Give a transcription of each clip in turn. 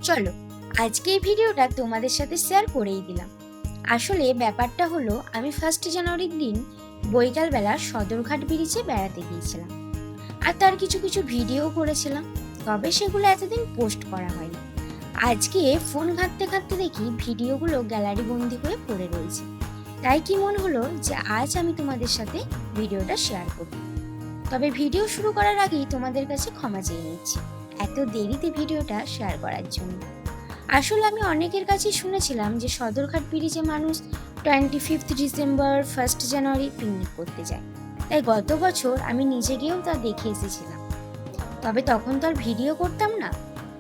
চলো আজকে এই ভিডিওটা তোমাদের সাথে শেয়ার করেই দিলাম। আসলে ব্যাপারটা হলো, আমি 1 জানুয়ারির দিন বৈকালবেলা সদরঘাট ব্রিজে বেড়াতে গিয়েছিলাম, আর তার কিছু কিছু ভিডিও করেছিলাম, তবে সেগুলো এতদিন পোস্ট করা হয়নি। আজকে ফোন ঘাঁটতে ঘাঁটতে দেখি ভিডিওগুলো গ্যালারি বন্দি হয়ে পড়ে রয়েছে, তাই কি মনে হলো যে আজ আমি তোমাদের সাথে ভিডিওটা শেয়ার করব। তবে ভিডিও শুরু করার আগেই তোমাদের কাছে ক্ষমা চেয়ে নিচ্ছি এত দেরিতে ভিডিওটা শেয়ার করার জন্য। আসলে আমি অনেকের কাছেই শুনেছিলাম যে সদরঘাট ব্রিজে মানুষ 25 ডিসেম্বর 1 জানুয়ারি পিকনিক করতে যায়, তাই গত বছর আমি নিজে গিয়েও তা দেখে এসেছিলাম। তবে তখন তো আর ভিডিও করতাম না,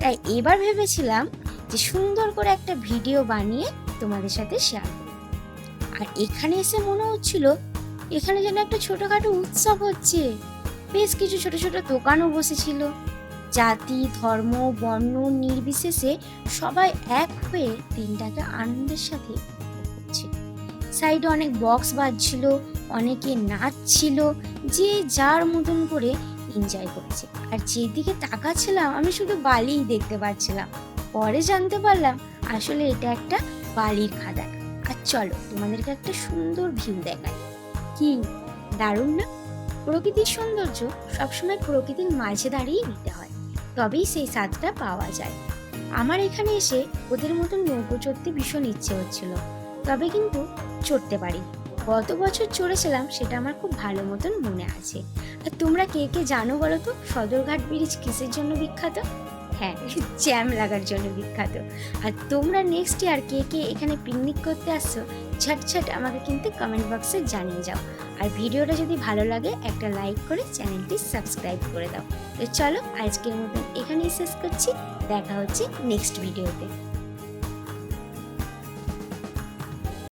তাই এবার ভেবেছিলাম যে সুন্দর করে একটা ভিডিও বানিয়ে তোমাদের সাথে শেয়ার করব। আর এখানে এসে মনে হচ্ছিল এখানে যেন একটা ছোটখাটো উৎসব হচ্ছে। বেশ কিছু ছোট ছোট দোকানও বসেছিল, জাতি ধর্ম বর্ণ নির্বিশেষে সবাই এক হয়ে দিনটাকে আনন্দের সাথে উপভোগ করছিল। সাইডে অনেক বক্স বাজছিল, অনেকে নাচছিল, যে যার মতন করে এনজয় করেছে। আর যেদিকে তাকাচ্ছিলাম আমি শুধু বালিই দেখতে পাচ্ছিলাম। পরে জানতে পারলাম আসলে এটা একটা বালির খাদান। আর চলো তোমাদেরকে একটা সুন্দর ভিউ দেখাই। কি দারুণ না? প্রকৃতির সৌন্দর্য সবসময় প্রকৃতির মাঝে দাঁড়িয়ে নিতে হয়, তবেই সেই স্বাদটা পাওয়া যায়। আমার এখানে এসে ওদের মতন নৌকো চড়তে ভীষণ ইচ্ছে হচ্ছিল, তবে কিন্তু চড়তে পারিনি। গত বছর চড়েছিলাম, সেটা আমার খুব ভালো মতন মনে আছে। আর তোমরা কে কে জানো বলো তো সদরঘাট ব্রিজ কিসের জন্য বিখ্যাত? হ্যাঁ, জ্যাম লাগার জন্য বিখ্যাত। আর তোমরা নেক্সট ইয়ার কে কে এখানে পিকনিক করতে আসছো ঝটঝট আমাকে কিন্তু কমেন্ট বক্সে জানিয়ে যাও। আর ভিডিওটা যদি ভালো লাগে একটা লাইক করে চ্যানেলটি সাবস্ক্রাইব করে দাও। তো চলো আজকের মতন এখানেই শেষ করছি, দেখা হচ্ছে নেক্সট ভিডিওতে।